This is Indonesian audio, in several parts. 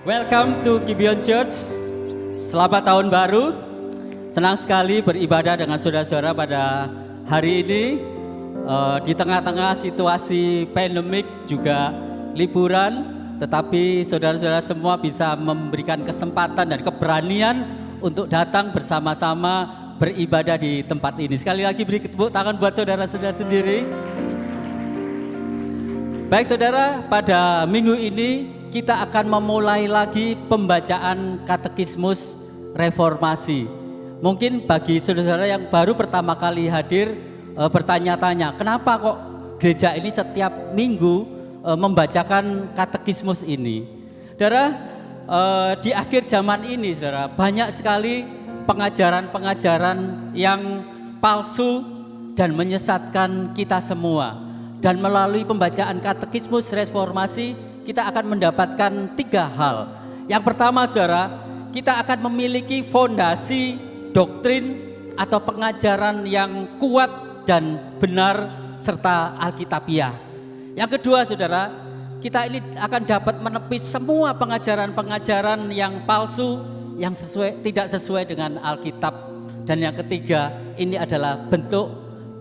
Welcome to Gibeon Church. Selamat tahun baru. Senang sekali beribadah dengan saudara-saudara pada hari ini. Di tengah-tengah situasi pandemik juga liburan, tetapi saudara-saudara semua bisa memberikan kesempatan dan keberanian untuk datang bersama-sama beribadah di tempat ini. Sekali lagi beri tepuk tangan buat saudara-saudara sendiri. Baik saudara, pada minggu ini kita akan memulai lagi pembacaan katekismus reformasi. Mungkin bagi saudara-saudara yang baru pertama kali hadir bertanya-tanya, kenapa kok gereja ini setiap minggu membacakan katekismus ini? Saudara, di akhir zaman ini saudara, banyak sekali pengajaran-pengajaran yang palsu dan menyesatkan kita semua. Dan melalui pembacaan katekismus reformasi kita akan mendapatkan 3 hal. Yang pertama saudara, kita akan memiliki fondasi doktrin atau pengajaran yang kuat dan benar serta alkitabiah. Yang kedua saudara, kita ini akan dapat menepis semua pengajaran-pengajaran yang palsu yang tidak sesuai dengan Alkitab. Dan yang ketiga, ini adalah bentuk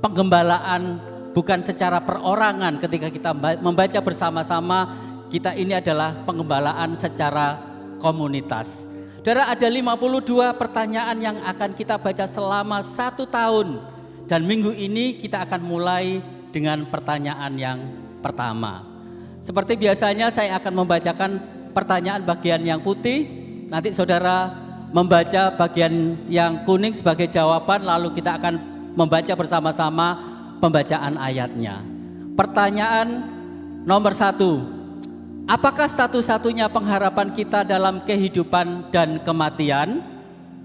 penggembalaan bukan secara perorangan. Ketika kita membaca bersama-sama, kita ini adalah penggembalaan secara komunitas. Saudara, ada 52 pertanyaan yang akan kita baca selama 1 tahun. Dan minggu ini kita akan mulai dengan pertanyaan yang pertama. Seperti biasanya saya akan membacakan pertanyaan bagian yang putih. Nanti saudara membaca bagian yang kuning sebagai jawaban, lalu kita akan membaca bersama-sama pembacaan ayatnya. Pertanyaan nomor 1. Apakah satu-satunya pengharapan kita dalam kehidupan dan kematian?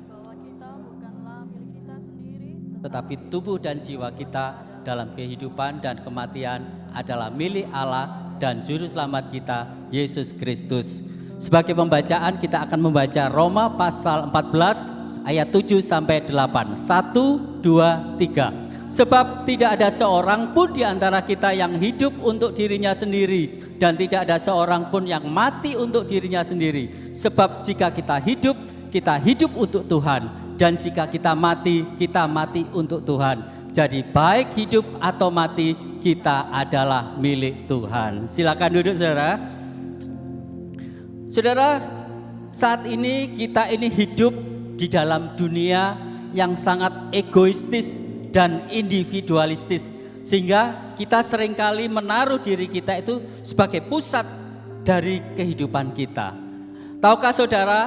Bahwa kita bukanlah milik kita sendiri, Tetapi tubuh dan jiwa kita dalam kehidupan dan kematian adalah milik Allah dan Juru Selamat kita, Yesus Kristus. Sebagai pembacaan kita akan membaca Roma pasal 14 ayat 7 sampai 8. 1, 2, 3. Sebab tidak ada seorang pun di antara kita yang hidup untuk dirinya sendiri, dan tidak ada seorang pun yang mati untuk dirinya sendiri. Sebab jika kita hidup untuk Tuhan, dan jika kita mati untuk Tuhan. Jadi baik hidup atau mati, kita adalah milik Tuhan. Silakan duduk saudara. Saudara, saat ini kita ini hidup di dalam dunia yang sangat egoistis dan individualistis, sehingga kita seringkali menaruh diri kita itu sebagai pusat dari kehidupan kita. Tahukah saudara,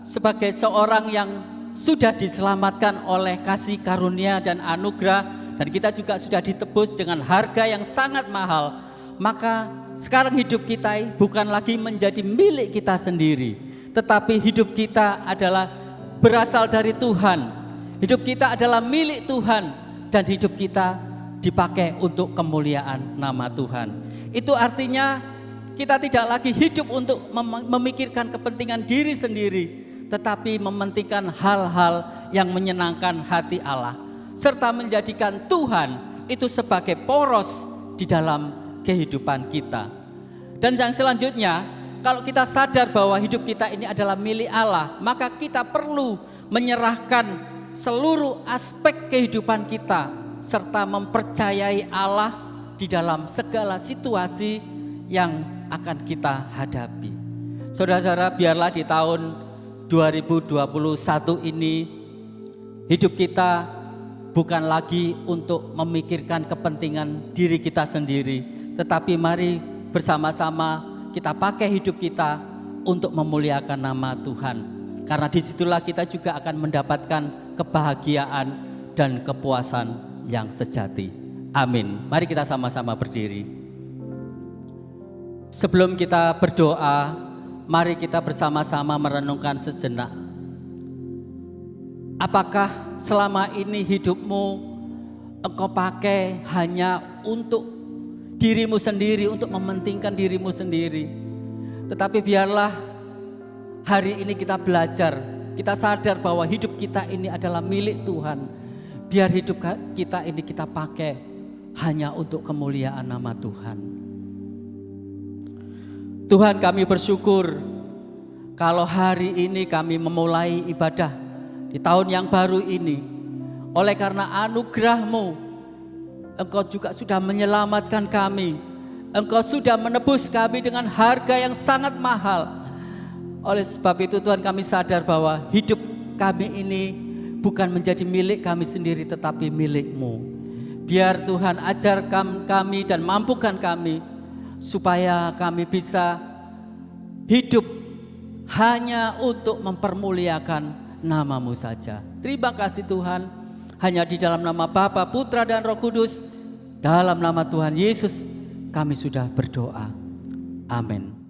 sebagai seorang yang sudah diselamatkan oleh kasih karunia dan anugerah, dan kita juga sudah ditebus dengan harga yang sangat mahal, maka sekarang hidup kita bukan lagi menjadi milik kita sendiri, tetapi hidup kita adalah berasal dari Tuhan. Hidup kita adalah milik Tuhan dan hidup kita dipakai untuk kemuliaan nama Tuhan. Itu artinya kita tidak lagi hidup untuk memikirkan kepentingan diri sendiri, tetapi mementingkan hal-hal yang menyenangkan hati Allah, serta menjadikan Tuhan itu sebagai poros di dalam kehidupan kita. Dan yang selanjutnya, kalau kita sadar bahwa hidup kita ini adalah milik Allah, maka kita perlu menyerahkan seluruh aspek kehidupan kita serta mempercayai Allah di dalam segala situasi yang akan kita hadapi. Saudara-saudara, biarlah di tahun 2021 ini hidup kita bukan lagi untuk memikirkan kepentingan diri kita sendiri, tetapi mari bersama-sama kita pakai hidup kita untuk memuliakan nama Tuhan. Karena disitulah kita juga akan mendapatkan kebahagiaan dan kepuasan yang sejati. Amin. Mari kita sama-sama berdiri. Sebelum kita berdoa, mari kita bersama-sama merenungkan sejenak. Apakah selama ini hidupmu engkau pakai hanya untuk dirimu sendiri, untuk mementingkan dirimu sendiri? Tetapi biarlah hari ini kita belajar, kita sadar bahwa hidup kita ini adalah milik Tuhan. Biar hidup kita ini kita pakai hanya untuk kemuliaan nama Tuhan. Tuhan, kami bersyukur kalau hari ini kami memulai ibadah di tahun yang baru ini, oleh karena anugerah-Mu, Engkau juga sudah menyelamatkan kami. Engkau sudah menebus kami dengan harga yang sangat mahal. Oleh sebab itu Tuhan, kami sadar bahwa hidup kami ini bukan menjadi milik kami sendiri, tetapi milik-Mu. Biar Tuhan ajarkan kami dan mampukan kami supaya kami bisa hidup hanya untuk mempermuliakan nama-Mu saja. Terima kasih Tuhan, hanya di dalam nama Bapa, Putra dan Roh Kudus, dalam nama Tuhan Yesus kami sudah berdoa. Amin.